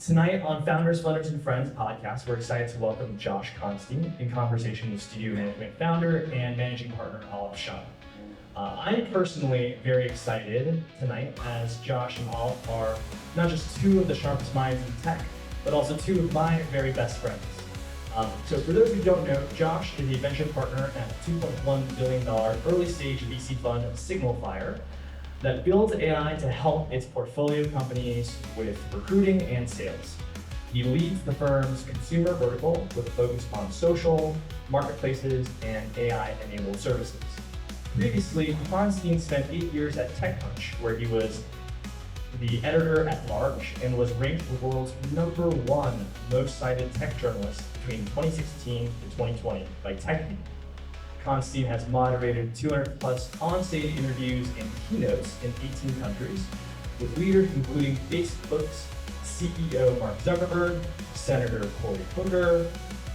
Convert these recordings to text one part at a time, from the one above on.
Tonight on Founders, Funders, and Friends podcast, we're excited to welcome Josh Constine in conversation with Studio Management founder and managing partner Olive Shaw. I'm personally very excited tonight as Josh and Olive are not just two of the sharpest minds in tech, but also two of my very best friends. So for those who don't know, Josh is the venture partner at a $2.1 billion early stage VC fund, SignalFire, that builds AI to help its portfolio companies with recruiting and sales. He leads the firm's consumer vertical with a focus on social, marketplaces, and AI-enabled services. Previously, Constine spent 8 years at TechCrunch, where he was the editor-at-large and was ranked the world's #1 most cited tech journalist between 2016 to 2020 by TechCrunch. Constine has moderated 200 plus on-stage interviews and keynotes in 18 countries with leaders including Facebook's CEO Mark Zuckerberg, Senator Cory Booker,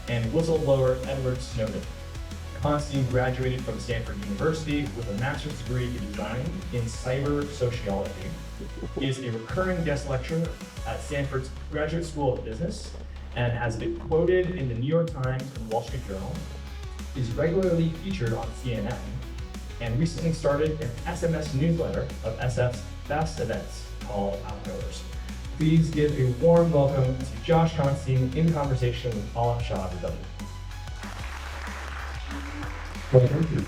and whistleblower Edward Snowden. Constine graduated from Stanford University with a master's degree in Design and Cyber Sociology. He is a recurring guest lecturer at Stanford's Graduate School of Business and has been quoted in the New York Times and Wall Street Journal, is regularly featured on CNN, and recently started an SMS newsletter of SF's best events called Outgoers. Please give a warm welcome to Josh Constine in conversation with Olive Shaw, everybody. Well, thank you.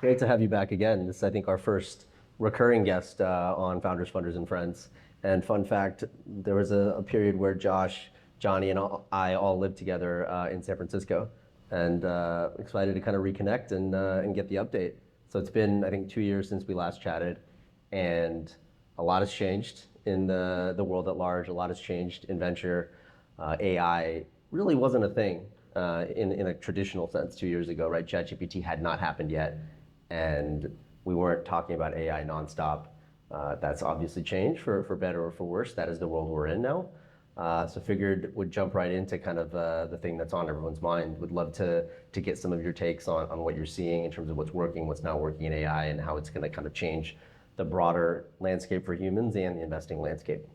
Great to have you back again. This is, I think, our first recurring guest on Founders, Funders, and Friends. And fun fact, there was a period where Josh, Johnny, and I all lived together in San Francisco, and excited to kind of reconnect and get the update. So it's been, I think, 2 years since we last chatted, and a lot has changed in the world at large. A lot has changed in venture. AI really wasn't a thing in a traditional sense 2 years ago, right? ChatGPT had not happened yet, and we weren't talking about AI nonstop. That's obviously changed for better or for worse. That is the world we're in now. So figured would jump right into kind of the thing that's on everyone's mind. Would love to get some of your takes on what you're seeing in terms of what's working, what's not working in AI, and how it's going to kind of change the broader landscape for humans and the investing landscape.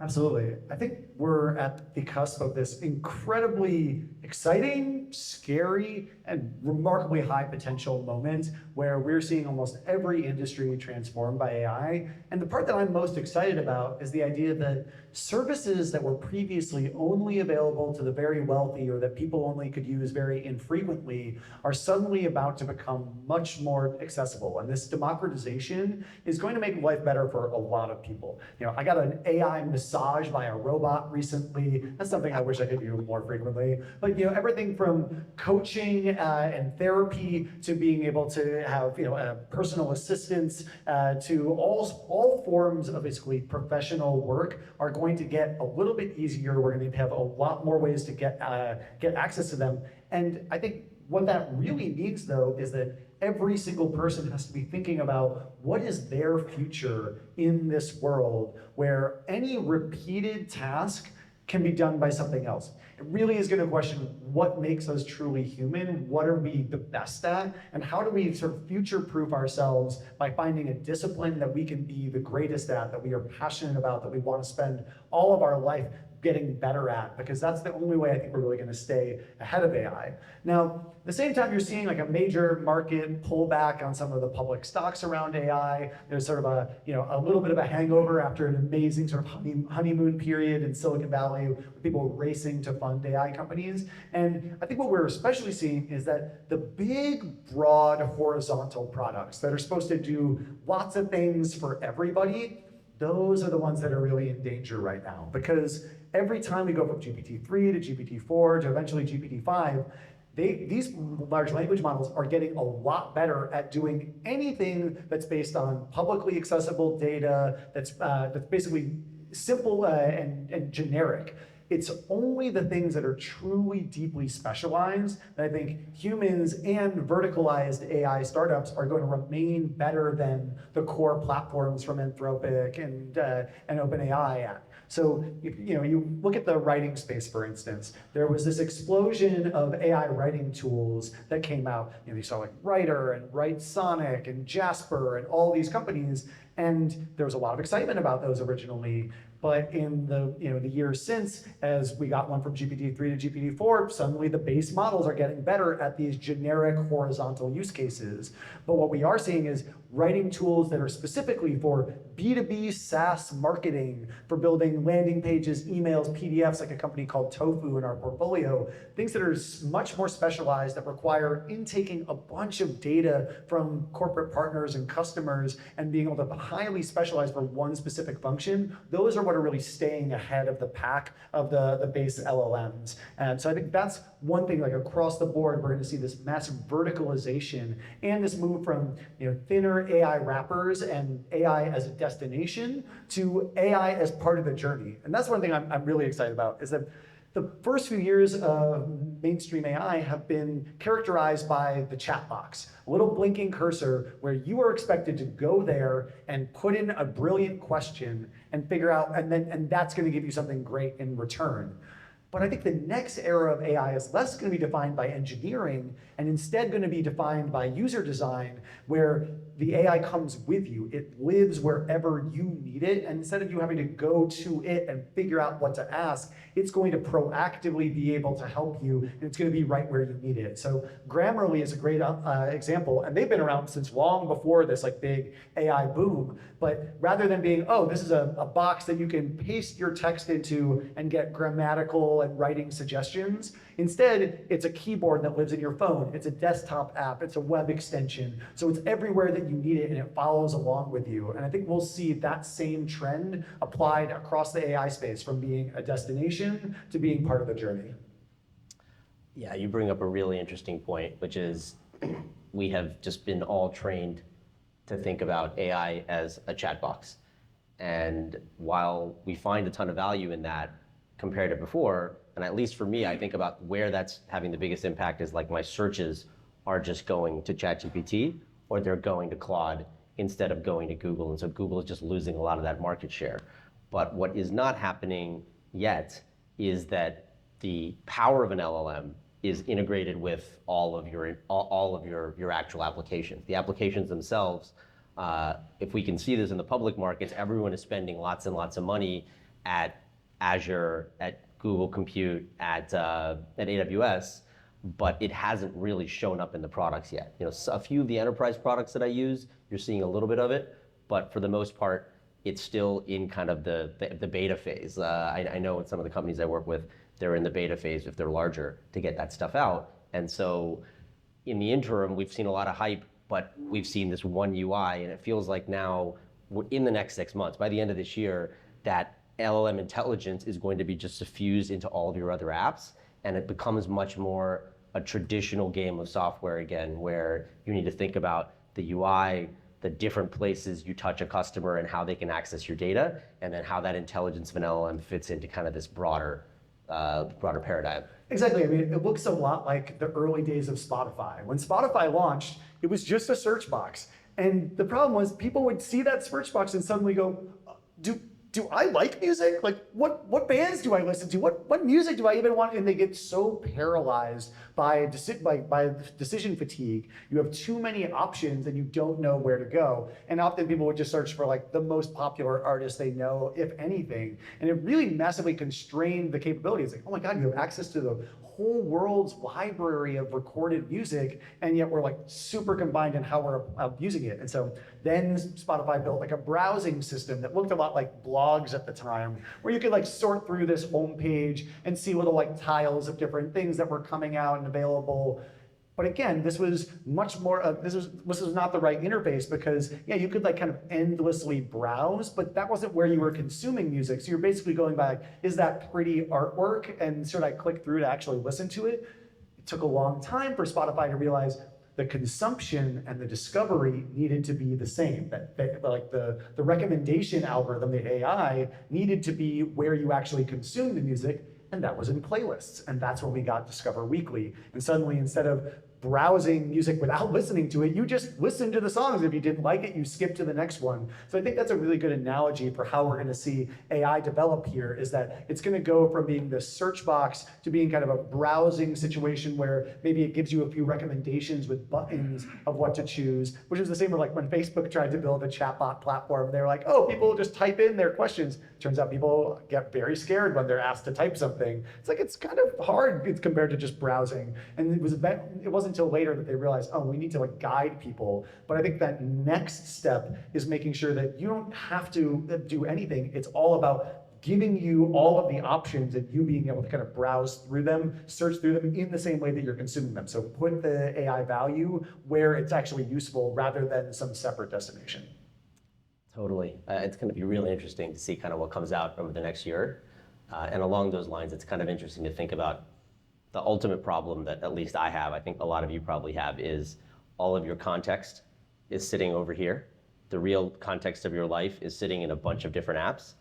Absolutely. I think we're at the cusp of this incredibly exciting, scary, and remarkably high potential moment where we're seeing almost every industry transformed by AI. And the part that I'm most excited about is the idea that services that were previously only available to the very wealthy or that people only could use very infrequently are suddenly about to become much more accessible. And this democratization is going to make life better for a lot of people. You know, I got an AI massage by a robot recently. That's something I wish I could do more frequently. But you know, everything from coaching and therapy to being able to have personal assistance to all forms of basically professional work are going to get a little bit easier. We're going to have a lot more ways to get access to them. And I think what that really means, though, is that every single person has to be thinking about what is their future in this world where any repeated task can be done by something else. It really is going to question what makes us truly human, what are we the best at, and how do we sort of future-proof ourselves by finding a discipline that we can be the greatest at, that we are passionate about, that we want to spend all of our life getting better at, because that's the only way I think we're really going to stay ahead of AI. Now, at the same time, you're seeing like a major market pullback on some of the public stocks around AI. There's sort of a little bit of a hangover after an amazing sort of honeymoon period in Silicon Valley with people racing to fund AI companies. And I think what we're especially seeing is that the big, broad, horizontal products that are supposed to do lots of things for everybody, those are the ones that are really in danger right now. Because every time we go from GPT-3 to GPT-4 to eventually GPT-5, these large language models are getting a lot better at doing anything that's based on publicly accessible data, that's basically simple and generic. it's only the things that are truly deeply specialized that I think humans and verticalized AI startups are going to remain better than the core platforms from Anthropic and OpenAI at. So you look at the writing space, for instance, there was this explosion of AI writing tools that came out. You saw like Writer and WriteSonic and Jasper and all these companies, and there was a lot of excitement about those originally. But in the years since, as we got one from GPT-3 to GPT-4, suddenly the base models are getting better at these generic horizontal use cases. But what we are seeing is writing tools that are specifically for B2B SaaS marketing, for building landing pages, emails, PDFs, like a company called Tofu in our portfolio, things that are much more specialized, that require intaking a bunch of data from corporate partners and customers and being able to highly specialize for one specific function. Those are what are really staying ahead of the pack of the base LLMs. And so I think that's one thing, like across the board, we're going to see this massive verticalization and this move from thinner AI wrappers and AI as a destination to AI as part of the journey. And that's one thing I'm really excited about, is that the first few years of mainstream AI have been characterized by the chat box, a little blinking cursor where you are expected to go there and put in a brilliant question and figure out, and that's going to give you something great in return. But I think the next era of AI is less going to be defined by engineering and instead going to be defined by user design, where the AI comes with you. It lives wherever you need it. And instead of you having to go to it and figure out what to ask, it's going to proactively be able to help you, and it's going to be right where you need it. So Grammarly is a great example, and they've been around since long before this big AI boom. But rather than being, oh, this is a box that you can paste your text into and get grammatical and writing suggestions, instead, it's a keyboard that lives in your phone. It's a desktop app. It's a web extension. So it's everywhere that you need it, and it follows along with you. And I think we'll see that same trend applied across the AI space, from being a destination to being part of the journey. Yeah, you bring up a really interesting point, which is we have just been all trained to think about AI as a chat box. And while we find a ton of value in that compared to before, and at least for me, I think about where that's having the biggest impact is like my searches are just going to ChatGPT, or they're going to Claude instead of going to Google. And so Google is just losing a lot of that market share. But what is not happening yet is that the power of an LLM is integrated with all of your actual applications. The applications themselves, if we can see this in the public markets, everyone is spending lots and lots of money at Azure, at Google Compute, at AWS, but it hasn't really shown up in the products yet. A few of the enterprise products that I use, you're seeing a little bit of it, but for the most part, it's still in kind of the beta phase. I know in some of the companies I work with, they're in the beta phase if they're larger to get that stuff out. And so in the interim, we've seen a lot of hype, but we've seen this one UI, and it feels like now, in the next 6 months, by the end of this year, that LLM intelligence is going to be just suffused into all of your other apps, and it becomes much more a traditional game of software again, where you need to think about the UI, the different places you touch a customer and how they can access your data, and then how that intelligence of an LLM fits into kind of this broader paradigm. Exactly. I mean, it looks a lot like the early days of Spotify. When Spotify launched, it was just a search box. And the problem was people would see that search box and suddenly go, do I like music? Like, what bands do I listen to? What music do I even want? And they get so paralyzed by decision fatigue. You have too many options and you don't know where to go. And often people would just search for the most popular artists they know, if anything. And it really massively constrained the capabilities. Like, oh my God, you have access to the whole world's library of recorded music, and yet we're super combined in how we're using it. And so then Spotify built a browsing system that looked a lot like blogs at the time, where you could sort through this homepage and see little tiles of different things that were coming out and available. But again, this was much more, this was not the right interface, because you could kind of endlessly browse, but that wasn't where you were consuming music. So you're basically going by, is that pretty artwork? And should I click through to actually listen to it? It took a long time for Spotify to realize the consumption and the discovery needed to be the same. That the recommendation algorithm, the AI, needed to be where you actually consume the music. And that was in playlists. And that's when we got Discover Weekly. And suddenly, instead of browsing music without listening to it, you just listen to the songs. If you didn't like it, you skip to the next one. So I think that's a really good analogy for how we're going to see AI develop here, is that it's going to go from being the search box to being kind of a browsing situation where maybe it gives you a few recommendations with buttons of what to choose, which is the same with like when Facebook tried to build a chatbot platform. They were like, oh, people just type in their questions. Turns out people get very scared when they're asked to type something. It's like, it's kind of hard compared to just browsing. And it wasn't until later that they realized, oh, we need to like guide people. But I think that next step is making sure that you don't have to do anything. It's all about giving you all of the options and you being able to kind of browse through them, search through them in the same way that you're consuming them. So put the AI value where it's actually useful rather than some separate destination. Totally. It's going to be really interesting to see kind of what comes out over the next year. And along those lines, it's kind of interesting to think about the ultimate problem that at least I have, I think a lot of you probably have, is all of your context is sitting over here. The real context of your life is sitting in a bunch of different apps.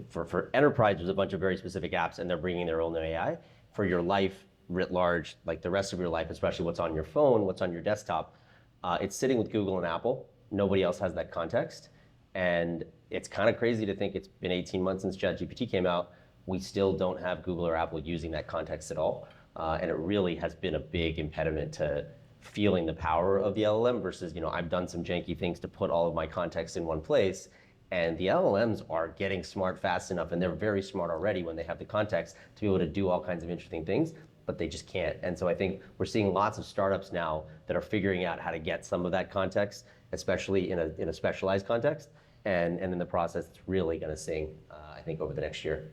For enterprise, there's a bunch of very specific apps and they're bringing their own AI. For your life writ large, like the rest of your life, especially what's on your phone, what's on your desktop, it's sitting with Google and Apple. Nobody else has that context. And it's kind of crazy to think it's been 18 months since ChatGPT came out. We still don't have Google or Apple using that context at all. And it really has been a big impediment to feeling the power of the LLM versus, I've done some janky things to put all of my context in one place. And the LLMs are getting smart fast enough, and they're very smart already when they have the context to be able to do all kinds of interesting things, but they just can't. And so I think we're seeing lots of startups now that are figuring out how to get some of that context, especially in a specialized context. And in the process, it's really going to sing, I think, over the next year.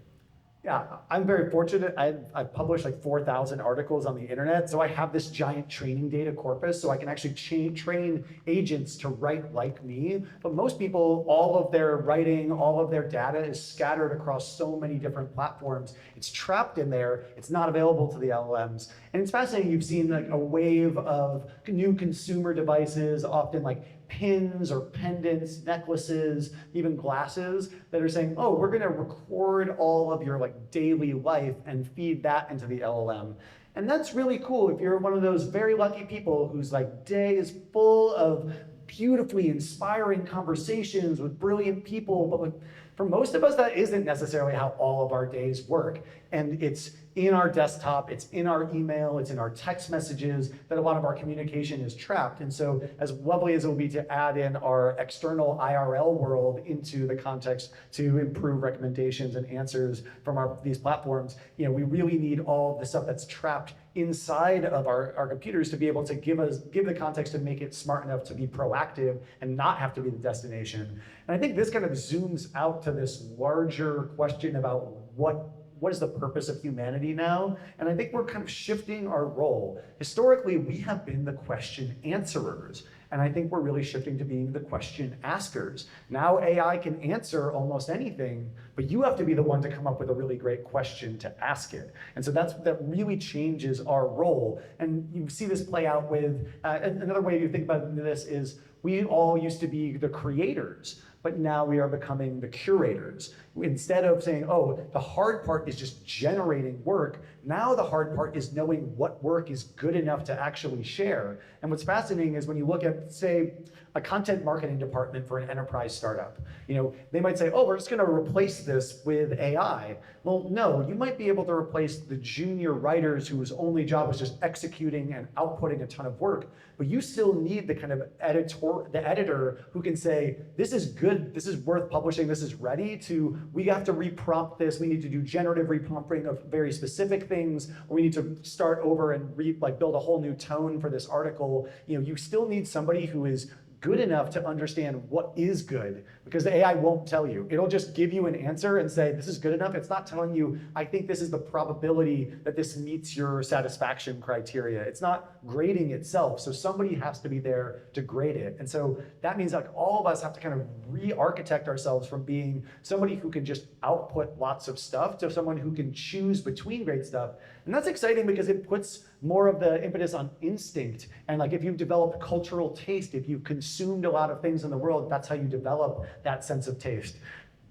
Yeah, I'm very fortunate. I've published like 4,000 articles on the internet. So I have this giant training data corpus. So I can actually train agents to write like me. But most people, all of their writing, all of their data is scattered across so many different platforms. It's trapped in there. It's not available to the LLMs. And it's fascinating. You've seen like a wave of new consumer devices, often like pins or pendants, necklaces, even glasses that are saying, oh, we're going to record all of your like daily life and feed that into the LLM. And that's really cool if you're one of those very lucky people whose like day is full of beautifully inspiring conversations with brilliant people. But like, for most of us, that isn't necessarily how all of our days work. And it's in our desktop, it's in our email, it's in our text messages that a lot of our communication is trapped. And so as lovely as it will be to add in our external IRL world into the context to improve recommendations and answers from these platforms, we really need all the stuff that's trapped inside of our computers to be able to give the context to make it smart enough to be proactive and not have to be the destination. And I think this kind of zooms out to this larger question about what is the purpose of humanity now? And I think we're kind of shifting our role. Historically, we have been the question answerers. And I think we're really shifting to being the question askers. Now AI can answer almost anything, but you have to be the one to come up with a really great question to ask it. And so that really changes our role. And you see this play out with, another way you think about this is we all used to be the creators, but now we are becoming the curators. Instead of saying, oh, the hard part is just generating work, now the hard part is knowing what work is good enough to actually share. And what's fascinating is when you look at, say, a content marketing department for an enterprise startup, they might say, oh, we're just gonna replace this with AI. Well, no, you might be able to replace the junior writers whose only job was just executing and outputting a ton of work, but you still need the kind of editor who can say, this is good, this is worth publishing, this is ready, to, we have to reprompt this, we need to do generative reprompting of very specific things, or we need to start over and build a whole new tone for this article. You still need somebody who is good enough to understand what is good, because the AI won't tell you. It'll just give you an answer and say, this is good enough. It's not telling you, I think this is the probability that this meets your satisfaction criteria. It's not grading itself. So somebody has to be there to grade it. And so that means like all of us have to kind of re-architect ourselves from being somebody who can just output lots of stuff to someone who can choose between great stuff. And that's exciting because it puts more of the impetus on instinct. And like if you've developed cultural taste, if you've consumed a lot of things in the world, that's how you develop that sense of taste.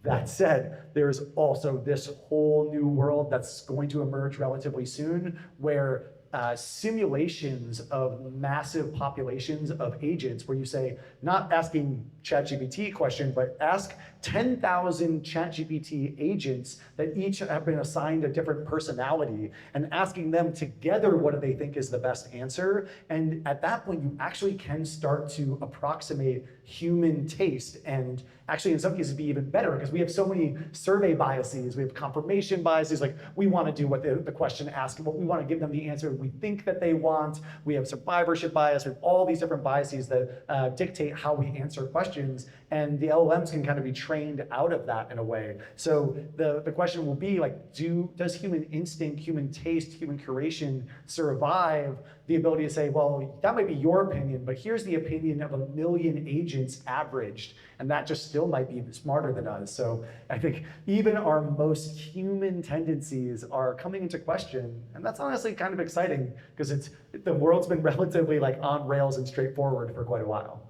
That said, there's also this whole new world that's going to emerge relatively soon where simulations of massive populations of agents, where you say, not asking ChatGPT question, but ask 10,000 ChatGPT agents that each have been assigned a different personality and asking them together what do they think is the best answer. And at that point, you actually can start to approximate human taste, and actually in some cases be even better, because we have so many survey biases, we have confirmation biases, like we want to do what the question asks, what we want to give them the answer we think that they want. We have survivorship bias, we have all these different biases that dictate how we answer questions, and the LLMs can kind of be trained out of that in a way. So the question will be like, does human instinct, human taste, human curation survive the ability to say, well, that might be your opinion, but here's the opinion of 1 million agents averaged, and that just still might be smarter than us. So I think even our most human tendencies are coming into question, and that's honestly kind of exciting, because the world's been relatively like on rails and straightforward for quite a while.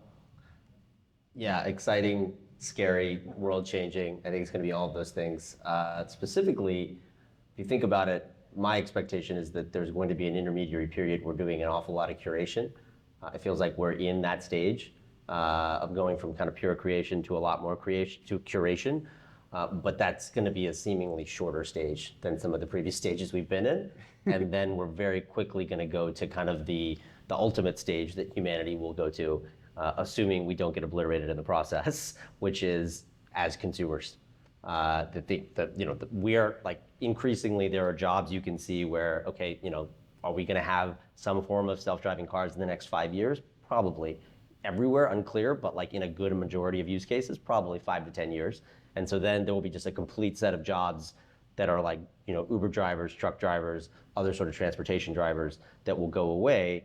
Yeah, exciting, scary, world-changing. I think it's going to be all of those things. Specifically, if you think about it, my expectation is that there's going to be an intermediary period. We're doing an awful lot of curation. It feels like we're in that stage of going from kind of pure creation to a lot more creation to curation. But that's going to be a seemingly shorter stage than some of the previous stages we've been in. And then we're very quickly going to go to kind of the ultimate stage that humanity will go to, assuming we don't get obliterated in the process, which is as consumers. We are like, increasingly there are jobs you can see where, okay, are we going to have some form of self-driving cars in the next 5 years? Probably. Everywhere, unclear, but like in a good majority of use cases, probably 5 to 10 years. And so then there will be just a complete set of jobs that are like, Uber drivers, truck drivers, other sort of transportation drivers that will go away.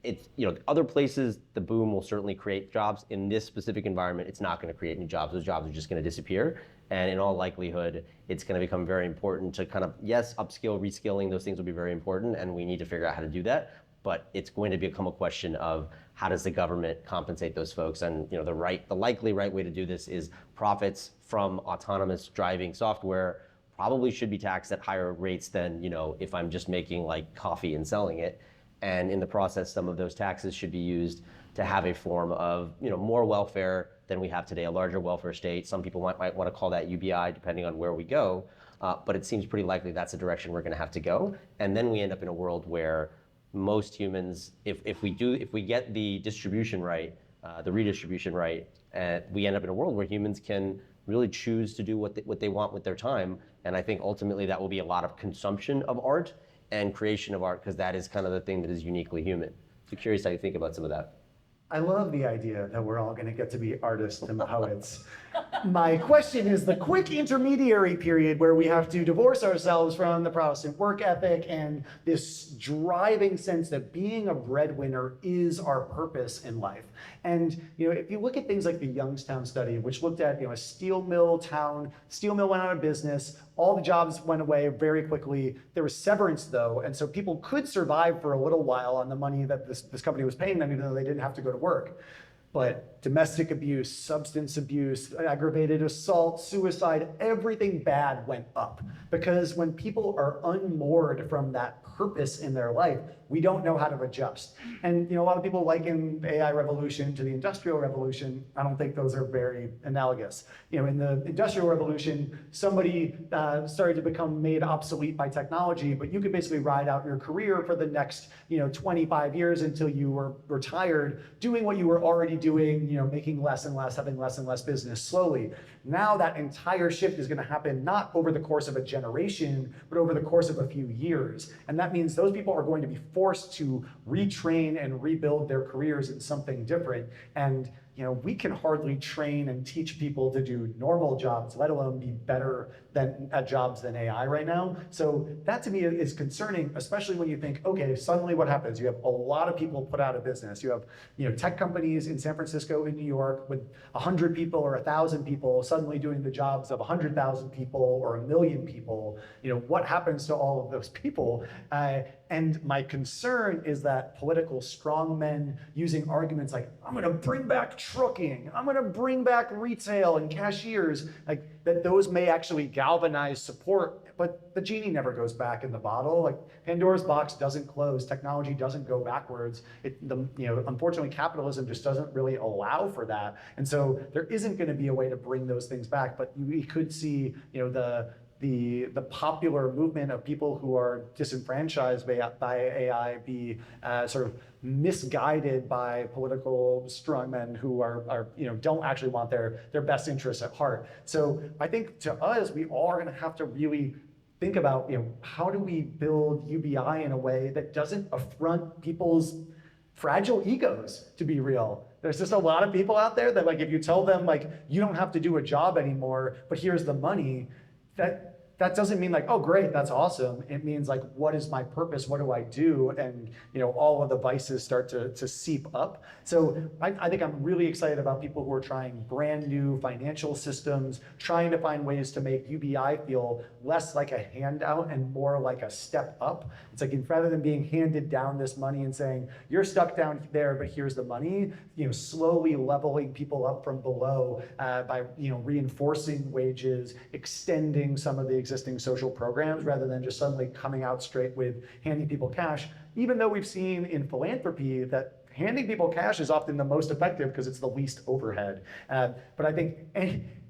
It's, other places, the boom will certainly create jobs. In this specific environment, it's not going to create new jobs. Those jobs are just going to disappear. And in all likelihood, it's going to become very important to kind of, yes, upskill, reskilling, those things will be very important, and we need to figure out how to do that. But it's going to become a question of how does the government compensate those folks? And the likely right way to do this is profits from autonomous driving software probably should be taxed at higher rates than if I'm just making like coffee and selling it. And in the process, some of those taxes should be used to have a form of more welfare than we have today, a larger welfare state. Some people might want to call that UBI, depending on where we go. But it seems pretty likely that's the direction we're going to have to go. And then we end up in a world where most humans, if we get the distribution right, the redistribution right, we end up in a world where humans can really choose to do what they want with their time. And I think ultimately that will be a lot of consumption of art and creation of art, because that is kind of the thing that is uniquely human. So curious how you think about some of that. I love the idea that we're all going to get to be artists and poets. My question is the quick intermediary period where we have to divorce ourselves from the Protestant work ethic and this driving sense that being a breadwinner is our purpose in life. And if you look at things like the Youngstown study, which looked at a steel mill town, steel mill went out of business, all the jobs went away very quickly. There was severance though, and so people could survive for a little while on the money that this company was paying them, even though they didn't have to go to work. But domestic abuse, substance abuse, aggravated assault, suicide, everything bad went up. Because when people are unmoored from that purpose in their life, we don't know how to adjust. And a lot of people liken the AI revolution to the Industrial Revolution. I don't think those are very analogous. In the Industrial Revolution, somebody started to become made obsolete by technology, but you could basically ride out your career for the next 25 years until you were retired, doing what you were already doing, making less and less, having less and less business slowly. Now that entire shift is going to happen not over the course of a generation, but over the course of a few years. And that means those people are going to be forced to retrain and rebuild their careers in something different. And we can hardly train and teach people to do normal jobs, let alone be better at jobs than AI right now. So that to me is concerning, especially when you think, okay, suddenly what happens? You have a lot of people put out of business. You have tech companies in San Francisco, in New York, with 100 people or 1,000 people suddenly doing the jobs of 100,000 people or 1 million people. What happens to all of those people? And my concern is that political strongmen using arguments like, I'm gonna bring back trucking, I'm gonna bring back retail and cashiers, like that those may actually galvanize support, but the genie never goes back in the bottle. Like Pandora's box doesn't close, technology doesn't go backwards. Unfortunately, capitalism just doesn't really allow for that. And so there isn't gonna be a way to bring those things back, but we could see, the popular movement of people who are disenfranchised by AI be sort of misguided by political strongmen who are don't actually want their best interests at heart. So I think to us, we are going to have to really think about how do we build UBI in a way that doesn't affront people's fragile egos, to be real. There's just a lot of people out there that, like, if you tell them, like, you don't have to do a job anymore, but here's the money, that doesn't mean like, oh great, that's awesome. It means like, what is my purpose? What do I do? And all of the vices start to seep up. So I think I'm really excited about people who are trying brand new financial systems, trying to find ways to make UBI feel less like a handout and more like a step up. It's like, rather than being handed down this money and saying, you're stuck down there, but here's the money, slowly leveling people up from below by reinforcing wages, extending some of the existing social programs rather than just suddenly coming out straight with handing people cash, even though we've seen in philanthropy that handing people cash is often the most effective because it's the least overhead. But I think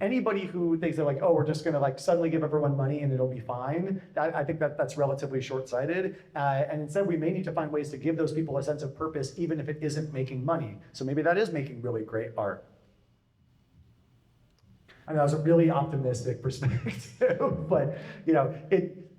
anybody who thinks they're like, oh, we're just gonna like suddenly give everyone money and it'll be fine, I think that's relatively short-sighted. And instead we may need to find ways to give those people a sense of purpose even if it isn't making money. So maybe that is making really great art. I mean, that was a really optimistic perspective, but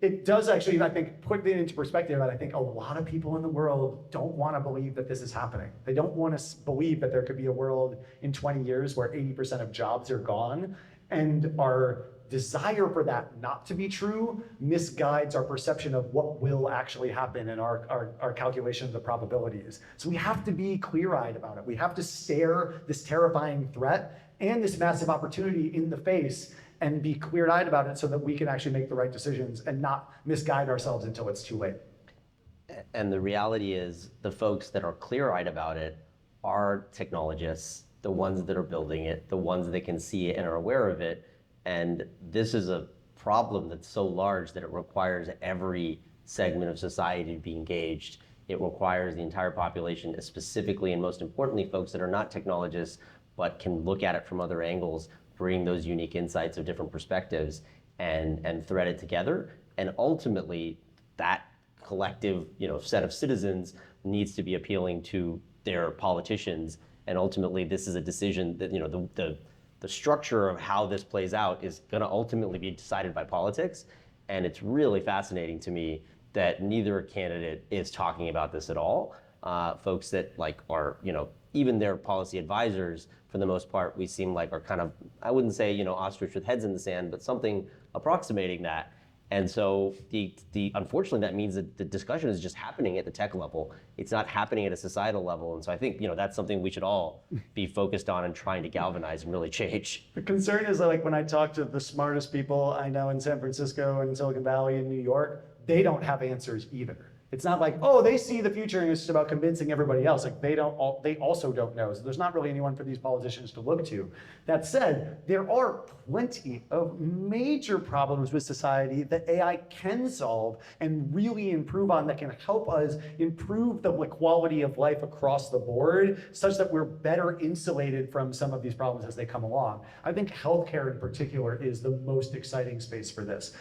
it does actually, I think, put it into perspective. And I think a lot of people in the world don't want to believe that this is happening. They don't want to believe that there could be a world in 20 years where 80% of jobs are gone. And our desire for that not to be true misguides our perception of what will actually happen in our calculation of the probabilities. So we have to be clear-eyed about it. We have to stare this terrifying threat and this massive opportunity in the face and be clear-eyed about it so that we can actually make the right decisions and not misguide ourselves until it's too late. And the reality is the folks that are clear-eyed about it are technologists, the ones that are building it, the ones that can see it and are aware of it. And this is a problem that's so large that it requires every segment of society to be engaged. It requires the entire population, specifically and most importantly, folks that are not technologists, but can look at it from other angles, bring those unique insights of different perspectives and thread it together. And ultimately, that collective set of citizens needs to be appealing to their politicians. And ultimately, this is a decision that the structure of how this plays out is going to ultimately be decided by politics. And it's really fascinating to me that neither candidate is talking about this at all. Folks that are, even their policy advisors, for the most part, we seem like are kind of, I wouldn't say, ostrich with heads in the sand, but something approximating that. And so unfortunately, that means that the discussion is just happening at the tech level. It's not happening at a societal level. And so I think, that's something we should all be focused on and trying to galvanize and really change. The concern is that, like, when I talk to the smartest people I know in San Francisco and Silicon Valley and New York, they don't have answers either. It's not like, oh, they see the future and it's just about convincing everybody else. Like they also don't know. So there's not really anyone for these politicians to look to. That said, there are plenty of major problems with society that AI can solve and really improve on, that can help us improve the quality of life across the board such that we're better insulated from some of these problems as they come along. I think healthcare in particular is the most exciting space for this.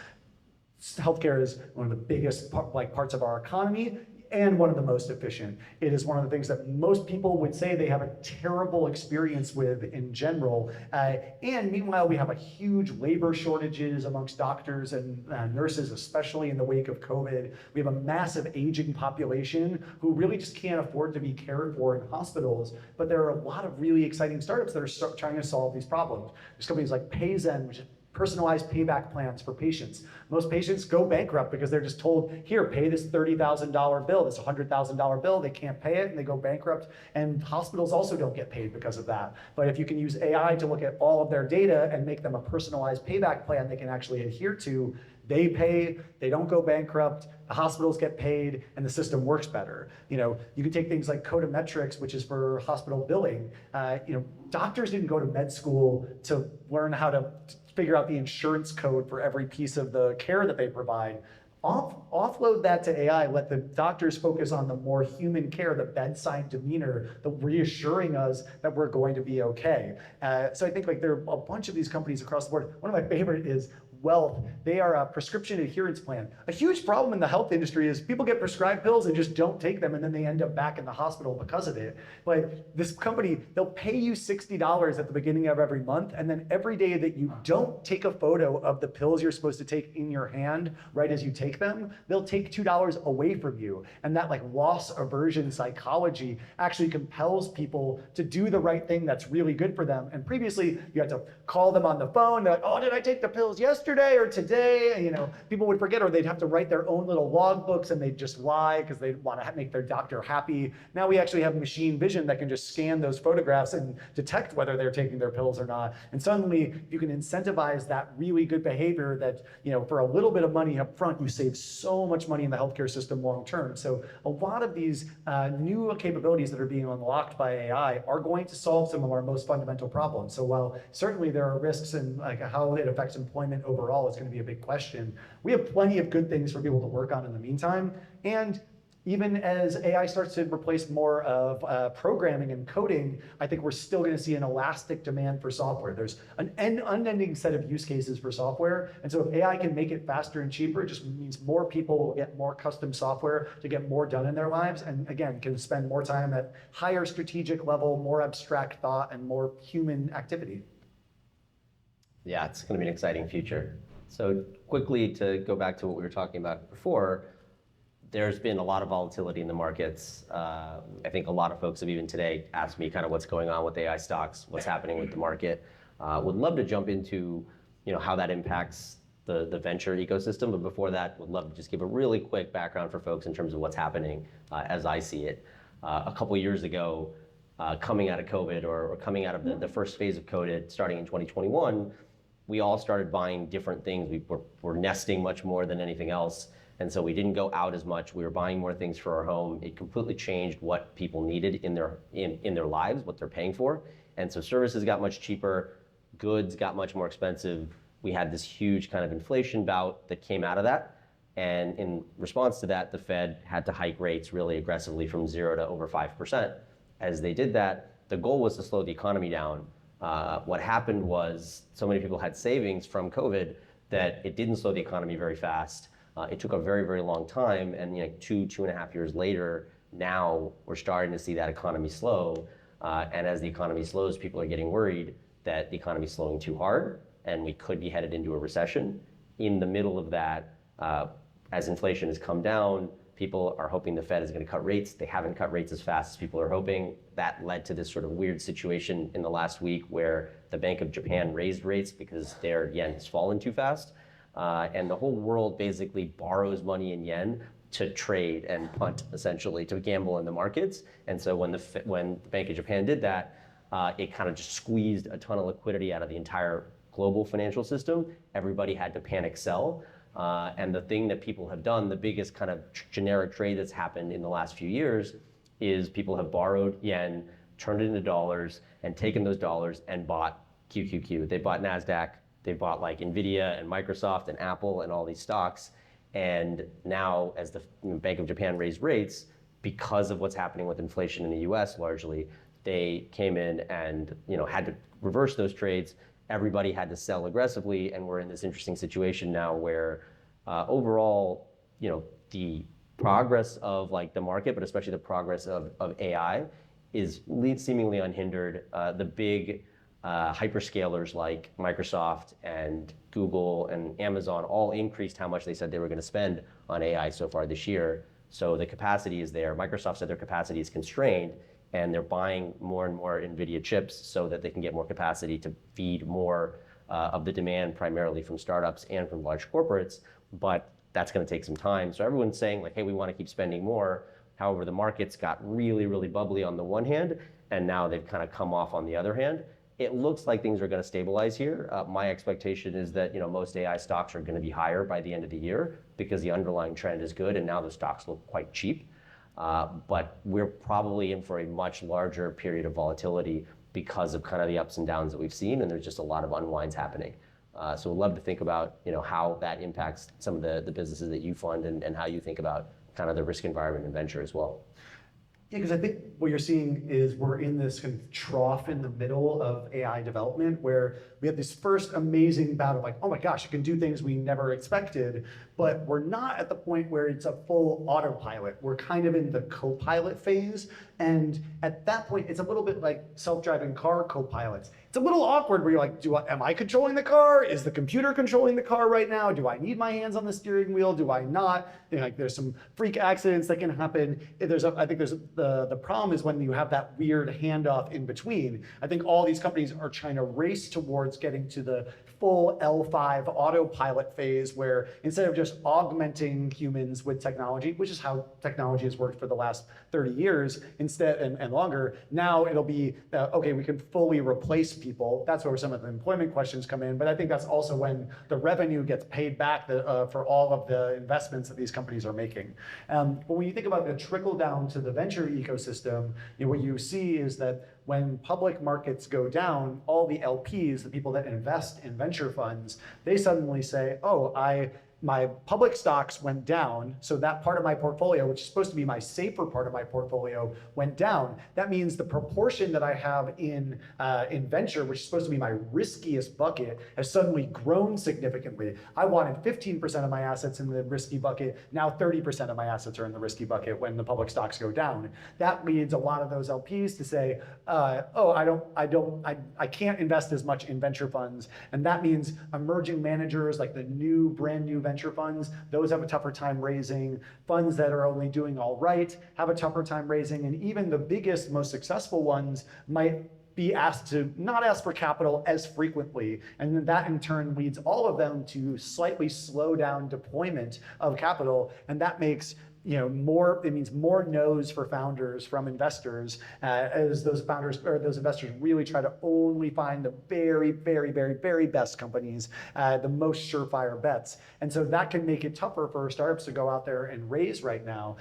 Healthcare is one of the biggest parts of our economy and one of the most efficient. It is one of the things that most people would say they have a terrible experience with in general. And meanwhile, we have a huge labor shortages amongst doctors and nurses, especially in the wake of COVID. We have a massive aging population who really just can't afford to be cared for in hospitals. But there are a lot of really exciting startups that are trying to solve these problems. There's companies like Payzen, which personalized payback plans for patients. Most patients go bankrupt because they're just told, here, pay this $30,000 bill, this $100,000 bill. They can't pay it and they go bankrupt. And hospitals also don't get paid because of that. But if you can use AI to look at all of their data and make them a personalized payback plan they can actually adhere to, they pay, they don't go bankrupt, the hospitals get paid, and the system works better. You can take things like codometrics, which is for hospital billing. Doctors didn't go to med school to learn how to figure out the insurance code for every piece of the care that they provide. Offload that to AI, let the doctors focus on the more human care, the bedside demeanor, the reassuring us that we're going to be okay. So I think there are a bunch of these companies across the board. One of my favorite is Wealth. They are a prescription adherence plan. A huge problem in the health industry is people get prescribed pills and just don't take them, and then they end up back in the hospital because of it. But this company, they'll pay you $60 at the beginning of every month, and then every day that you don't take a photo of the pills you're supposed to take in your hand right as you take them, they'll take $2 away from you. And that loss aversion psychology actually compels people to do the right thing that's really good for them. And previously, you had to call them on the phone. They're like, oh, did I take the pills yesterday or today? People would forget, or they'd have to write their own little log books and they'd just lie because they want to make their doctor happy. Now we actually have machine vision that can just scan those photographs and detect whether they're taking their pills or not. And suddenly you can incentivize that really good behavior that, for a little bit of money up front, you save so much money in the healthcare system long term. So a lot of these new capabilities that are being unlocked by AI are going to solve some of our most fundamental problems. So while certainly there are risks in how it affects employment overall is going to be a big question, we have plenty of good things for people to work on in the meantime. And even as AI starts to replace more of programming and coding, I think we're still going to see an elastic demand for software. There's an unending set of use cases for software. And so if AI can make it faster and cheaper, it just means more people will get more custom software to get more done in their lives. And again, can spend more time at higher strategic level, more abstract thought, and more human activity. Yeah, it's going to be an exciting future. So quickly to go back to what we were talking about before, there's been a lot of volatility in the markets. I think a lot of folks have even today asked me kind of what's going on with AI stocks, what's happening with the market. Would love to jump into how that impacts the venture ecosystem. But before that, would love to just give a really quick background for folks in terms of what's happening as I see it. A couple years ago, coming out of COVID or coming out of the first phase of COVID, starting in 2021, we all started buying different things. We were nesting much more than anything else. And so we didn't go out as much. We were buying more things for our home. It completely changed what people needed in their lives, what they're paying for. And so services got much cheaper, goods got much more expensive. We had this huge kind of inflation bout that came out of that. And in response to that, the Fed had to hike rates really aggressively from 0 to over 5%. As they did that, the goal was to slow the economy down. What happened was so many people had savings from COVID that it didn't slow the economy very fast. It took a very, very long time, and 2.5 years later, now we're starting to see that economy slow. And as the economy slows, people are getting worried that the economy is slowing too hard, and we could be headed into a recession. In the middle of that, as inflation has come down, people are hoping the Fed is going to cut rates. They haven't cut rates as fast as people are hoping. That led to this sort of weird situation in the last week where the Bank of Japan raised rates because their yen has fallen too fast. And the whole world basically borrows money in yen to trade and punt, essentially, to gamble in the markets. And so when the Bank of Japan did that, it kind of just squeezed a ton of liquidity out of the entire global financial system. Everybody had to panic sell. And the thing that people have done, the biggest kind of generic trade that's happened in the last few years is people have borrowed yen, turned it into dollars, and taken those dollars and bought QQQ. They bought NASDAQ, they bought NVIDIA and Microsoft and Apple and all these stocks. And now as the Bank of Japan raised rates, because of what's happening with inflation in the US largely, they came in and had to reverse those trades. Everybody had to sell aggressively, and we're in this interesting situation now where overall, the progress of the market, but especially the progress of AI is seemingly unhindered. The big hyperscalers like Microsoft and Google and Amazon all increased how much they said they were going to spend on AI so far this year. So the capacity is there. Microsoft said their capacity is constrained, and they're buying more and more NVIDIA chips so that they can get more capacity to feed more of the demand primarily from startups and from large corporates, but that's going to take some time. So everyone's saying like, hey, we want to keep spending more. However, the markets got really, really bubbly on the one hand, and now they've kind of come off on the other hand. It looks like things are going to stabilize here. My expectation is that most AI stocks are going to be higher by the end of the year because the underlying trend is good, and now the stocks look quite cheap. But we're probably in for a much larger period of volatility because of kind of the ups and downs that we've seen, and there's just a lot of unwinds happening. So we'd love to think about how that impacts some of the businesses that you fund and how you think about kind of the risk environment and venture as well. Yeah, because I think what you're seeing is we're in this kind of trough in the middle of AI development where we have this first amazing bout of like, oh my gosh, it can do things we never expected, but we're not at the point where it's a full autopilot. We're kind of in the co-pilot phase. And at that point, it's a little bit like self-driving car co-pilots. It's a little awkward where you're like, am I controlling the car? Is the computer controlling the car right now? Do I need my hands on the steering wheel? Do I not? There's some freak accidents that can happen. I think the problem is when you have that weird handoff in between. I think all these companies are trying to race towards getting to the full L5 autopilot phase where instead of just augmenting humans with technology, which is how technology has worked for the last 30 years instead and longer, now it'll be, okay, we can fully replace people. That's where some of the employment questions come in, but I think that's also when the revenue gets paid back for all of the investments that these companies are making. But when you think about the trickle down to the venture ecosystem, what you see is that when public markets go down, all the LPs, the people that invest in venture funds, they suddenly say, oh, my public stocks went down, so that part of my portfolio, which is supposed to be my safer part of my portfolio, went down. That means the proportion that I have in venture, which is supposed to be my riskiest bucket, has suddenly grown significantly. I wanted 15% of my assets in the risky bucket. Now 30% of my assets are in the risky bucket when the public stocks go down. That leads a lot of those LPs to say, I can't invest as much in venture funds, and that means emerging managers like the brand new venture funds, those have a tougher time raising. Funds that are only doing all right have a tougher time raising, and even the biggest, most successful ones might be asked to not ask for capital as frequently. And then that in turn leads all of them to slightly slow down deployment of capital, and that makes it means more no's for founders from investors as those founders or those investors really try to only find the very, very, very, very best companies, the most surefire bets. And so that can make it tougher for startups to go out there and raise right now.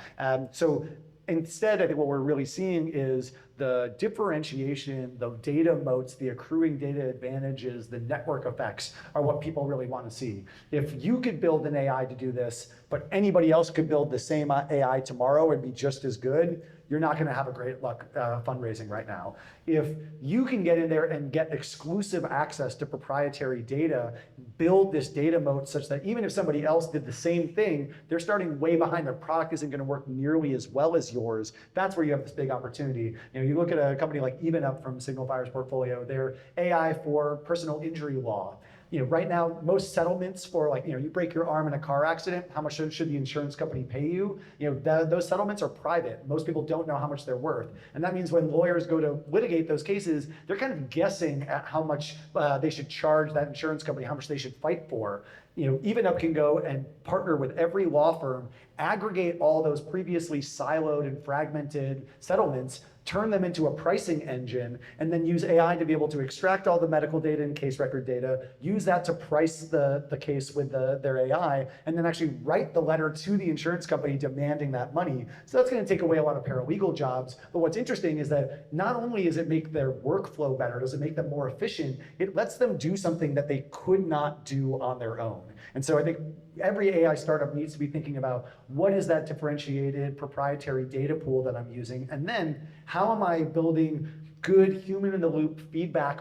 So instead, I think what we're really seeing is the differentiation, the data moats, the accruing data advantages, the network effects are what people really want to see. If you could build an AI to do this, but anybody else could build the same AI tomorrow and be just as good, you're not going to have a great luck fundraising right now. If you can get in there and get exclusive access to proprietary data, build this data moat such that even if somebody else did the same thing, they're starting way behind, their product isn't going to work nearly as well as yours. That's where you have this big opportunity. You look at a company like EvenUp from SignalFire's portfolio, they're AI for personal injury law. Right now, most settlements for you break your arm in a car accident, how much should the insurance company pay you? Those settlements are private. Most people don't know how much they're worth. And that means when lawyers go to litigate those cases, they're kind of guessing at how much they should charge that insurance company, how much they should fight for. EvenUp can go and partner with every law firm, aggregate all those previously siloed and fragmented settlements, turn them into a pricing engine, and then use AI to be able to extract all the medical data and case record data, use that to price the case with their AI, and then actually write the letter to the insurance company demanding that money. So that's going to take away a lot of paralegal jobs. But what's interesting is that not only does it make their workflow better, does it make them more efficient, it lets them do something that they could not do on their own. And so I think every AI startup needs to be thinking about what is that differentiated proprietary data pool that I'm using, and then how am I building good human-in-the-loop feedback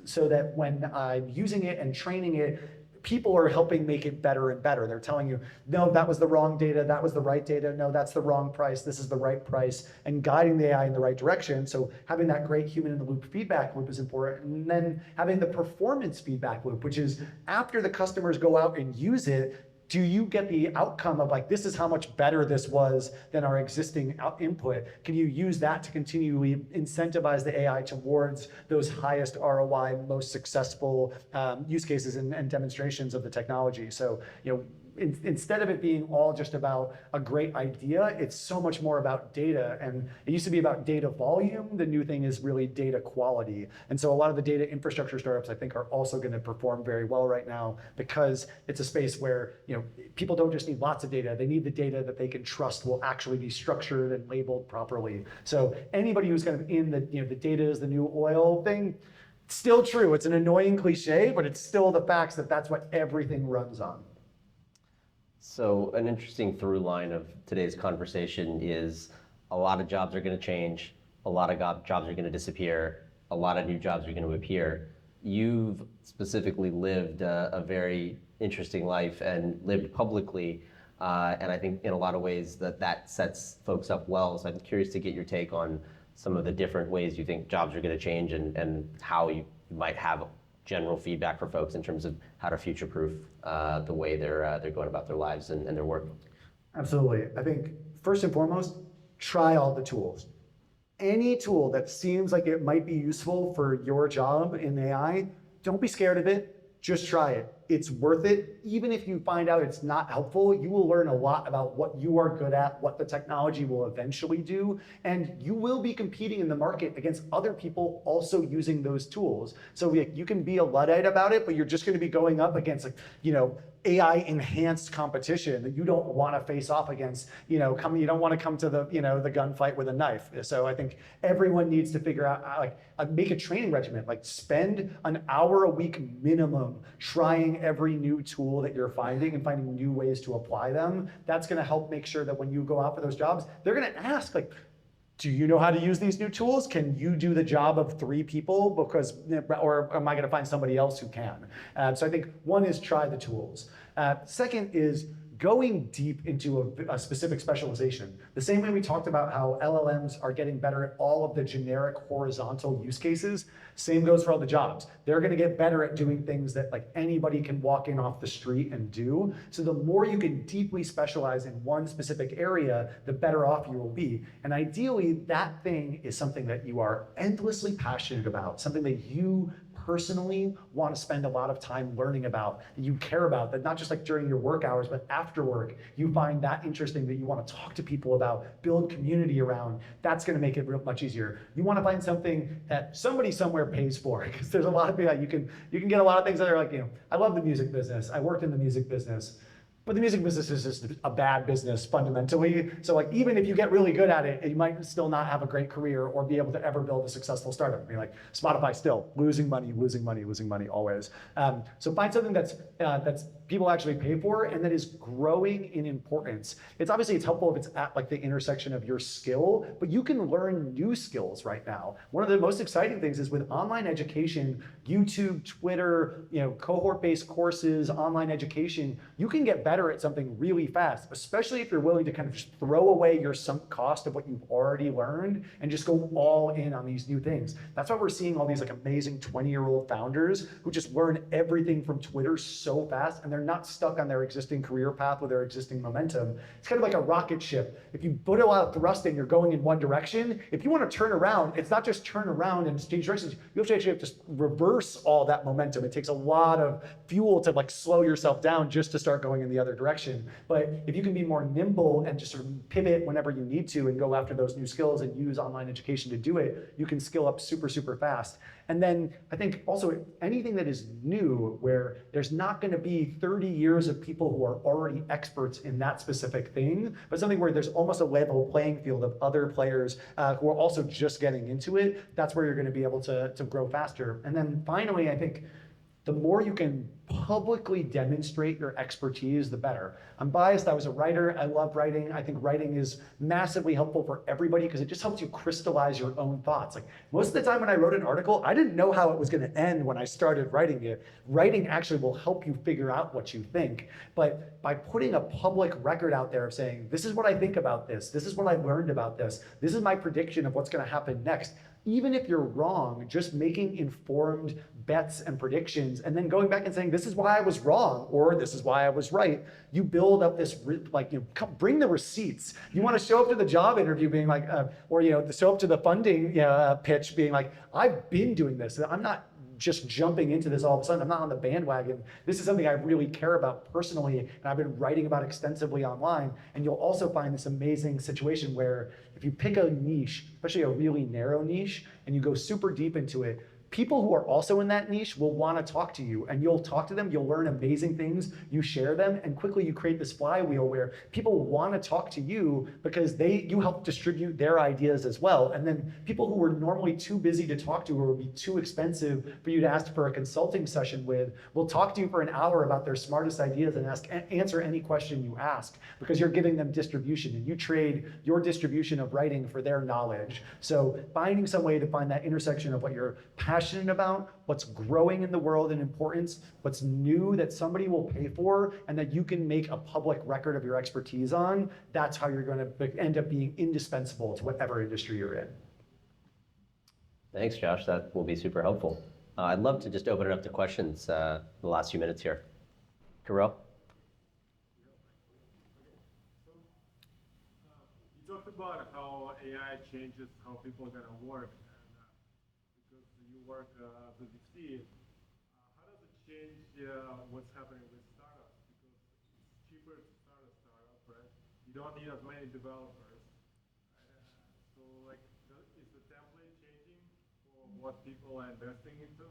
so that when I'm using it and training it, people are helping make it better and better. They're telling you, no, that was the wrong data, that was the right data, no, that's the wrong price, this is the right price, and guiding the AI in the right direction. So having that great human-in-the-loop feedback loop is important. And then having the performance feedback loop, which is after the customers go out and use it, do you get the outcome of like, this is how much better this was than our existing input? Can you use that to continually incentivize the AI towards those highest ROI, most successful use cases and demonstrations of the technology? So, instead of it being all just about a great idea, it's so much more about data. And it used to be about data volume. The new thing is really data quality. And so a lot of the data infrastructure startups, I think, are also going to perform very well right now, because it's a space where people don't just need lots of data. They need the data that they can trust will actually be structured and labeled properly. So anybody who's kind of in the the data is the new oil thing, still true. It's an annoying cliche, but it's still the facts that that's what everything runs on. So an interesting through line of today's conversation is a lot of jobs are going to change, a lot of jobs are going to disappear, a lot of new jobs are going to appear. You've specifically lived a very interesting life and lived publicly, and I think in a lot of ways that sets folks up well. So I'm curious to get your take on some of the different ways you think jobs are going to change and how you might have general feedback for folks in terms of how to future-proof the way they're going about their lives and their work. Absolutely. I think first and foremost, try all the tools. Any tool that seems like it might be useful for your job in AI, don't be scared of it. Just try it. It's worth it. Even if you find out it's not helpful, you will learn a lot about what you are good at, what the technology will eventually do, and you will be competing in the market against other people also using those tools. So you can be a Luddite about it, but you're just going to be going up against AI enhanced competition that you don't want to face off against. You don't want to come to the the gunfight with a knife. So I think everyone needs to figure out make a training regimen. Spend an hour a week minimum trying every new tool that you're finding and finding new ways to apply them. That's going to help make sure that when you go out for those jobs, they're going to ask do you know how to use these new tools? Can you do the job of 3 people? Or am I going to find somebody else who can? So I think one is try the tools. Second is going deep into a specific specialization. The same way we talked about how LLMs are getting better at all of the generic horizontal use cases, same goes for all the jobs. They're going to get better at doing things that anybody can walk in off the street and do. So the more you can deeply specialize in one specific area, the better off you will be. And ideally, that thing is something that you are endlessly passionate about, something that you personally want to spend a lot of time learning about, that you care about, that not just during your work hours, but after work, you find that interesting, that you want to talk to people about, build community around. That's going to make it much easier. You want to find something that somebody somewhere pays for, because there's a lot of people you can get a lot of things that are I love the music business. I worked in the music business. But the music business is just a bad business fundamentally. So even if you get really good at it, you might still not have a great career or be able to ever build a successful startup. I mean, Spotify still losing money always. So find something that's people actually pay for and that is growing in importance. It's helpful if it's at the intersection of your skill, but you can learn new skills right now. One of the most exciting things is with online education, YouTube, Twitter, cohort-based courses, online education, you can get better at something really fast, especially if you're willing to kind of just throw away your sunk cost of what you've already learned and just go all in on these new things. That's why we're seeing all these amazing 20-year-old founders who just learn everything from Twitter so fast, and they're not stuck on their existing career path with their existing momentum. It's kind of like a rocket ship. If you put a lot of thrust in, you're going in one direction. If you want to turn around, it's not just turn around and change directions. You actually have to reverse all that momentum. It takes a lot of fuel to slow yourself down just to start going in the other direction. But if you can be more nimble and just sort of pivot whenever you need to and go after those new skills and use online education to do it, you can skill up super, super fast. And then I think also anything that is new, where there's not going to be 30 years of people who are already experts in that specific thing, but something where there's almost a level playing field of other players who are also just getting into it, that's where you're going to be able to grow faster. And then finally, I think the more you can publicly demonstrate your expertise, the better. I'm biased. I was a writer. I love writing. I think writing is massively helpful for everybody because it just helps you crystallize your own thoughts. Most of the time when I wrote an article, I didn't know how it was going to end when I started writing it. Writing actually will help you figure out what you think. But by putting a public record out there of saying, this is what I think about this is what I learned about this is my prediction of what's going to happen next, even if you're wrong, just making informed bets and predictions, and then going back and saying, this is why I was wrong, or this is why I was right. You build up this, bring the receipts. You want to show up to the job interview being like, or show up to the funding pitch being like, I've been doing this. I'm not just jumping into this all of a sudden. I'm not on the bandwagon. This is something I really care about personally, and I've been writing about extensively online. And you'll also find this amazing situation where if you pick a niche, especially a really narrow niche, and you go super deep into it, people who are also in that niche will want to talk to you, and you'll talk to them, you'll learn amazing things, you share them, and quickly you create this flywheel where people want to talk to you because you help distribute their ideas as well. And then people who were normally too busy to talk to or would be too expensive for you to ask for a consulting session with will talk to you for an hour about their smartest ideas and answer any question you ask, because you're giving them distribution, and you trade your distribution of writing for their knowledge. So finding some way to find that intersection of what you're passionate about, what's growing in the world in importance, what's new that somebody will pay for, and that you can make a public record of your expertise on, that's how you're going to end up being indispensable to whatever industry you're in. Thanks, Josh. That will be super helpful. I'd love to just open it up to questions the last few minutes here. Carell? You talked about how AI changes how people are going to work. Work as a VC, how does it change what's happening with startups? Because it's cheaper to start a startup, right? You don't need as many developers. So, is the template changing for what people are investing into?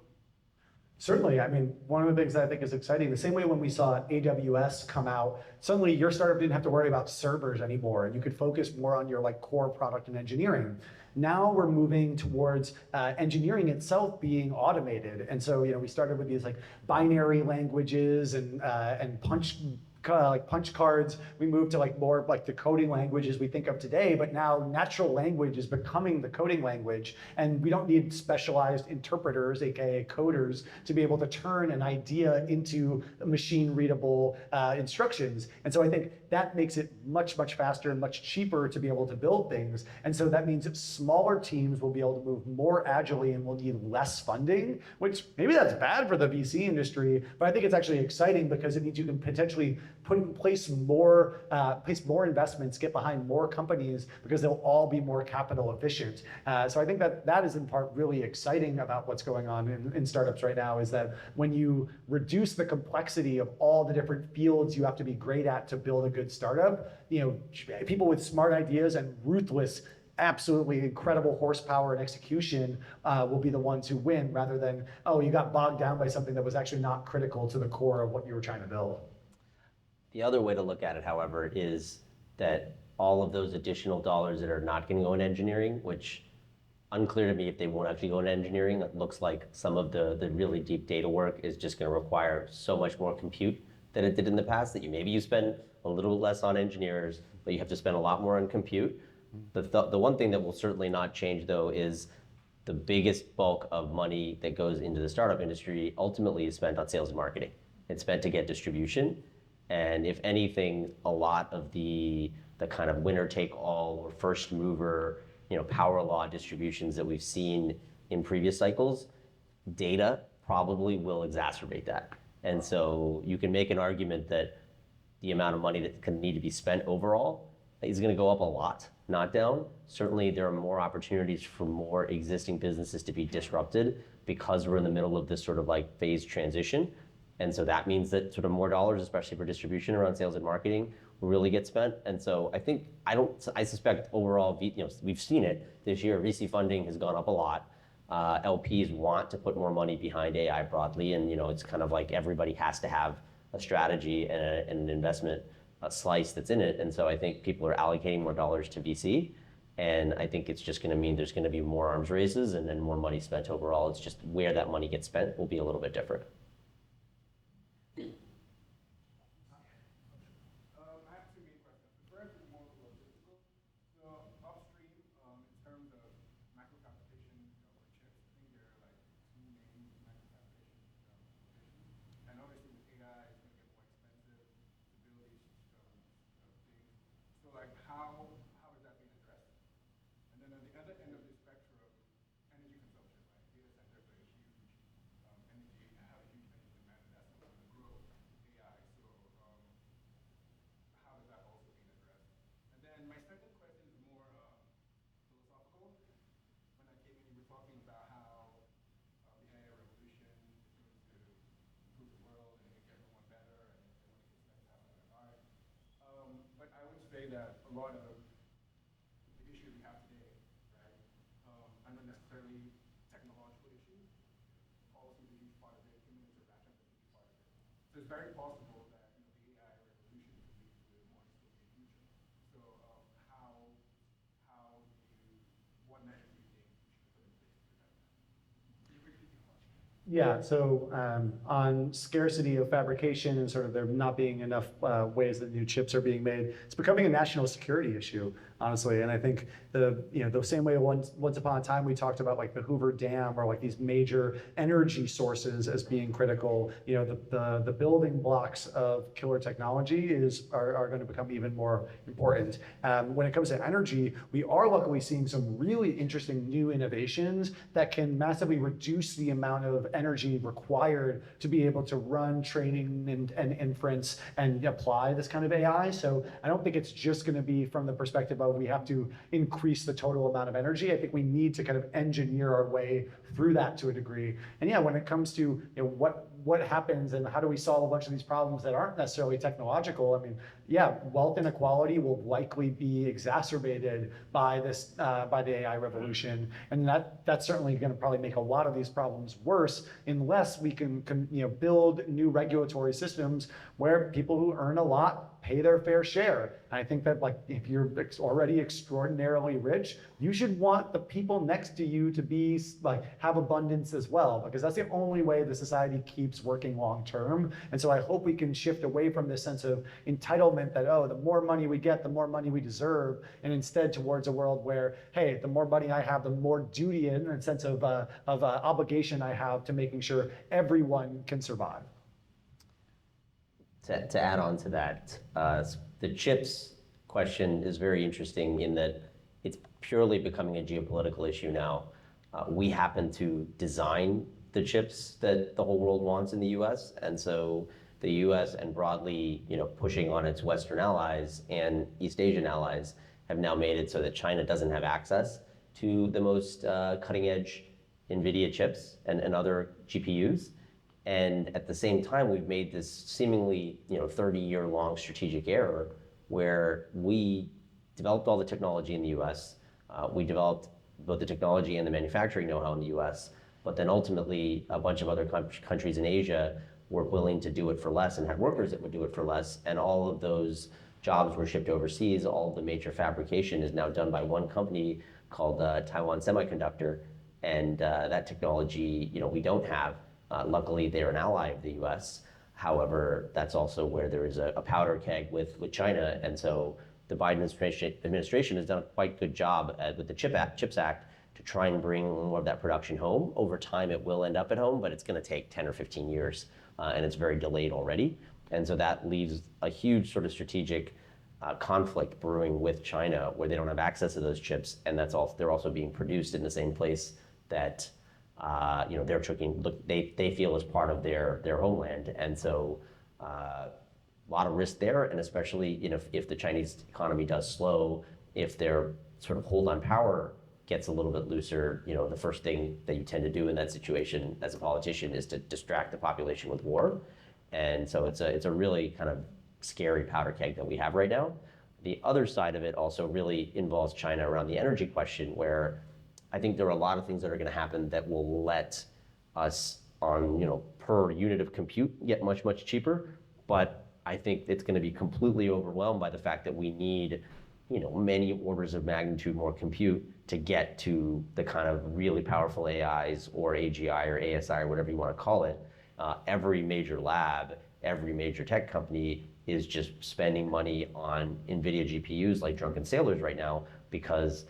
Certainly. I mean, one of the things that I think is exciting, the same way when we saw AWS come out, suddenly your startup didn't have to worry about servers anymore, and you could focus more on your core product and engineering. Now we're moving towards engineering itself being automated. And so, we started with these binary languages and punch cards. We moved to more the coding languages we think of today, but now natural language is becoming the coding language, and we don't need specialized interpreters, aka coders, to be able to turn an idea into machine readable instructions. And so I think that makes it much, much faster and much cheaper to be able to build things. And so that means that smaller teams will be able to move more agilely and will need less funding, which maybe that's bad for the VC industry, but I think it's actually exciting because it means you can potentially put in place more investments, get behind more companies, because they'll all be more capital efficient. So I think that is in part really exciting about what's going on in startups right now, is that when you reduce the complexity of all the different fields you have to be great at to build a good startup, people with smart ideas and ruthless, absolutely incredible horsepower and execution will be the ones who win, rather than, you got bogged down by something that was actually not critical to the core of what you were trying to build. The other way to look at it, however, is that all of those additional dollars that are not going to go in engineering, which unclear to me if they won't actually go in engineering. It looks like some of the really deep data work is just going to require so much more compute than it did in the past, that maybe you spend a little less on engineers, but you have to spend a lot more on compute. The one thing that will certainly not change, though, is the biggest bulk of money that goes into the startup industry ultimately is spent on sales and marketing. It's spent to get distribution. And if anything, a lot of the kind of winner take all or first mover, power law distributions that we've seen in previous cycles, data probably will exacerbate that. And so you can make an argument that the amount of money that can need to be spent overall is going to go up a lot, not down. Certainly there are more opportunities for more existing businesses to be disrupted because we're in the middle of this sort of phase transition. And so that means that sort of more dollars, especially for distribution around sales and marketing, will really get spent. And so I suspect overall, we've seen it this year, VC funding has gone up a lot. LPs want to put more money behind AI broadly. And it's kind of like everybody has to have a strategy and an investment slice that's in it. And so I think people are allocating more dollars to VC. And I think it's just going to mean there's going to be more arms races and then more money spent overall. It's just where that money gets spent will be a little bit different. How is that being addressed? And then on the other end of the spectrum, lot of the issues we have today, right, are not necessarily technological issues. Policy is a huge part of it, human interaction is a huge part of it. So it's very possible that the AI revolution could lead to a more dystopian future. So what measures do you think we should put in place to protect that? Can you repeat the question? Yeah, so on scarcity of fabrication and sort of there not being enough ways that new chips are being made, it's becoming a national security issue, honestly. And I think the same way once upon a time we talked about like the Hoover Dam or like these major energy sources as being critical, the building blocks of killer technology are going to become even more important. When it comes to energy, we are luckily seeing some really interesting new innovations that can massively reduce the amount of energy required to be able to run training and inference and apply this kind of AI. So I don't think it's just going to be from the perspective of we have to increase the total amount of energy. I think we need to kind of engineer our way through that to a degree. And yeah, when it comes to what happens and how do we solve a bunch of these problems that aren't necessarily technological, I mean, yeah, wealth inequality will likely be exacerbated by by the AI revolution, and that's certainly going to probably make a lot of these problems worse unless we can build new regulatory systems where people who earn a lot pay their fair share. And I think that like if you're already extraordinarily rich, you should want the people next to you to be like have abundance as well, because that's the only way the society keeps working long term. And so I hope we can shift away from this sense of entitlement that, oh, the more money we get, the more money we deserve, and instead towards a world where, hey, the more money I have, the more duty and a sense of obligation I have to making sure everyone can survive. To add on to that, the chips question is very interesting in that it's purely becoming a geopolitical issue now. We happen to design the chips that the whole world wants in the US, and so the US and broadly, pushing on its Western allies and East Asian allies have now made it so that China doesn't have access to the most cutting edge NVIDIA chips and other GPUs. And at the same time, we've made this seemingly 30-year-long strategic error where we developed all the technology in the US. We developed both the technology and the manufacturing know-how in the US, but then ultimately a bunch of other countries in Asia were willing to do it for less and had workers that would do it for less. And all of those jobs were shipped overseas. All of the major fabrication is now done by one company called Taiwan Semiconductor. And that technology, we don't have. Luckily, they're an ally of the US. However, that's also where there is a powder keg with China. And so the Biden administration has done a quite good job with the CHIPS Act to try and bring more of that production home. Over time, it will end up at home, but it's going to take 10 or 15 years, and it's very delayed already. And so that leaves a huge sort of strategic conflict brewing with China, where they don't have access to those chips, and they're also being produced in the same place that they're they feel is part of their homeland. And so a lot of risk there, and especially if the Chinese economy does slow, if their sort of hold on power gets a little bit looser, the first thing that you tend to do in that situation as a politician is to distract the population with war. And so it's a really kind of scary powder keg that we have right now. The other side of it also really involves China around the energy question, where I think there are a lot of things that are going to happen that will let us on, per unit of compute get much, much cheaper. But I think it's going to be completely overwhelmed by the fact that we need, many orders of magnitude more compute to get to the kind of really powerful AIs or AGI or ASI or whatever you want to call it. Every major lab, every major tech company is just spending money on NVIDIA GPUs like drunken sailors right now because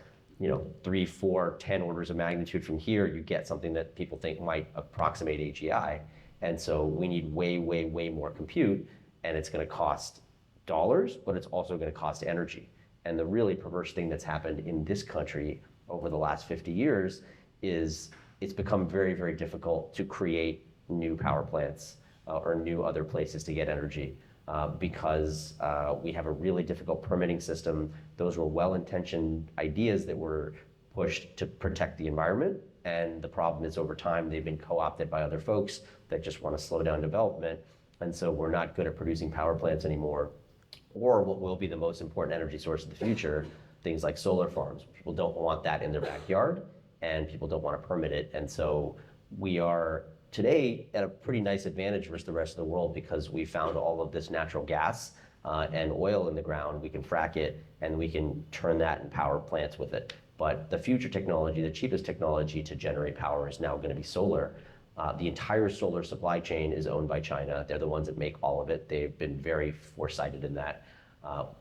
3, 4, 10 orders of magnitude from here, you get something that people think might approximate AGI. And so we need way, way, way more compute, and it's going to cost dollars, but it's also going to cost energy. And the really perverse thing that's happened in this country over the last 50 years is it's become very, very difficult to create new power plants or new other places to get energy. Because we have a really difficult permitting system. Those were well-intentioned ideas that were pushed to protect the environment. And the problem is over time, they've been co-opted by other folks that just want to slow down development. And so we're not good at producing power plants anymore. or what will be the most important energy source of the future, things like solar farms. People don't want that in their backyard, and people don't want to permit it. And so we are today at a pretty nice advantage versus the rest of the world because we found all of this natural gas and oil in the ground. We can frack it, and we can turn that and power plants with it. But the future technology, the cheapest technology to generate power is now going to be solar. The entire solar supply chain is owned by China. They're the ones that make all of it. They've been very foresighted in that.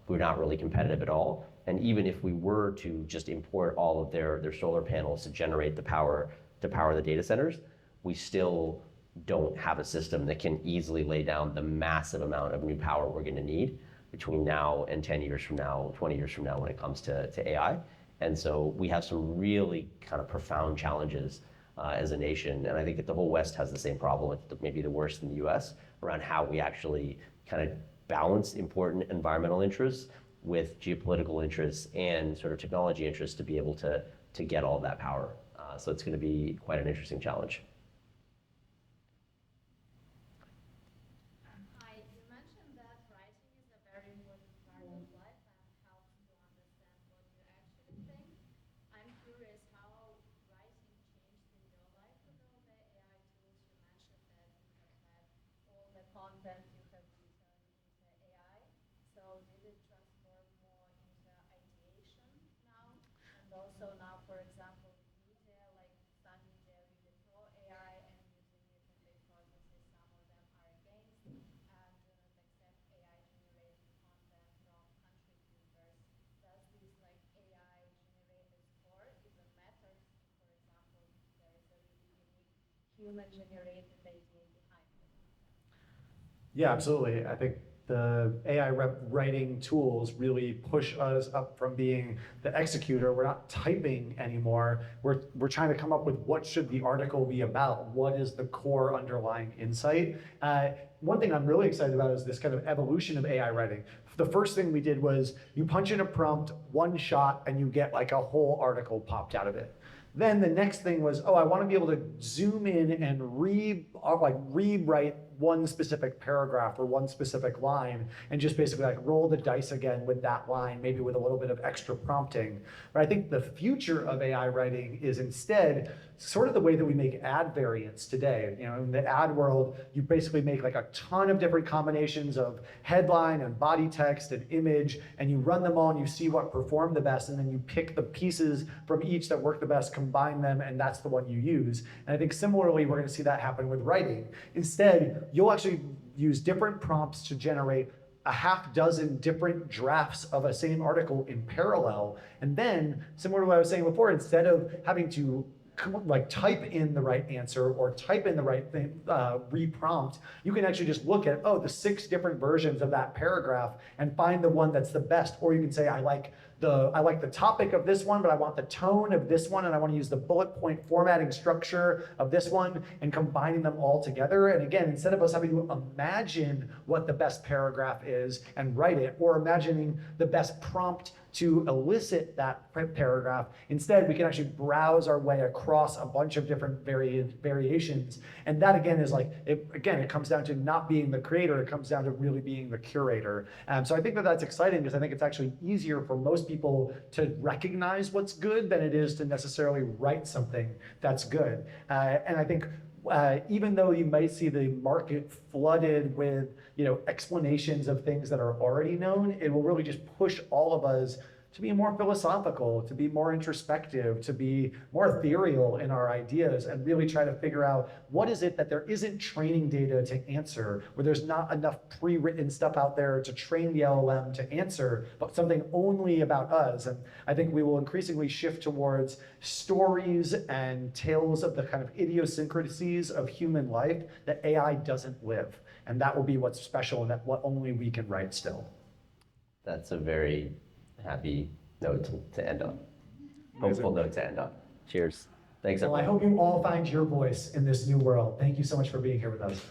We're not really competitive at all. And even if we were to just import all of their solar panels to generate the power to power the data centers, we still don't have a system that can easily lay down the massive amount of new power we're going to need between now and 10 years from now, 20 years from now when it comes to AI. And so we have some really kind of profound challenges as a nation. And I think that the whole West has the same problem, maybe the worst in the US, around how we actually kind of balance important environmental interests with geopolitical interests and sort of technology interests to be able to get all that power. So it's going to be quite an interesting challenge. Hi, you mentioned that writing is a very important part of life and helps to understand what you actually think. I'm curious how writing changed in your life with all the AI tools. You mentioned that you have had all the content you have written into AI. So did it transform more into ideation now? And also now, for example, media, like some media really pro AI and using it in their processes, some of them are against and do not accept AI generated content from contributors. Does this like AI generated score even matters? For example, if there is a really unique human generated idea behind it. Yeah, absolutely. I think the AI writing tools really push us up from being the executor. We're not typing anymore. We're trying to come up with what should the article be about? What is the core underlying insight? One thing I'm really excited about is this kind of evolution of AI writing. The first thing we did was you punch in a prompt, one shot, and you get like a whole article popped out of it. Then the next thing was, oh, I want to be able to zoom in and rewrite one specific paragraph or one specific line and just basically like roll the dice again with that line, maybe with a little bit of extra prompting. But I think the future of AI writing is instead sort of the way that we make ad variants today. You know, in the ad world, you basically make like a ton of different combinations of headline and body text and image, and you run them all and you see what performed the best, and then you pick the pieces from each that work the best, combine them, and that's the one you use. And I think similarly, we're going to see that happen with writing. Instead, you'll actually use different prompts to generate a half dozen different drafts of a same article in parallel. And then, similar to what I was saying before, instead of having to like type in the right answer or type in the right thing, reprompt, you can actually just look at, oh, the 6 different versions of that paragraph and find the one that's the best. Or you can say, I like the topic of this one, but I want the tone of this one, and I want to use the bullet point formatting structure of this one, and combining them all together. And again, instead of us having to imagine what the best paragraph is and write it, or imagining the best prompt to elicit that paragraph, instead we can actually browse our way across a bunch of different variations. And that again is like, it comes down to not being the creator, it comes down to really being the curator. So I think that that's exciting because I think it's actually easier for most people to recognize what's good than it is to necessarily write something that's good. And I think even though you might see the market flooded with explanations of things that are already known, it will really just push all of us to be more philosophical, to be more introspective, to be more ethereal in our ideas, and really try to figure out what is it that there isn't training data to answer, where there's not enough pre-written stuff out there to train the LLM to answer, but something only about us. And I think we will increasingly shift towards stories and tales of the kind of idiosyncrasies of human life that AI doesn't live. And that will be what's special and that what only we can write still. That's a very happy note to end on. Hopeful note to end on. Cheers. Thanks, everyone. Well, I hope you all find your voice in this new world. Thank you so much for being here with us.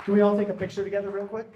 Can we all take a picture together real quick?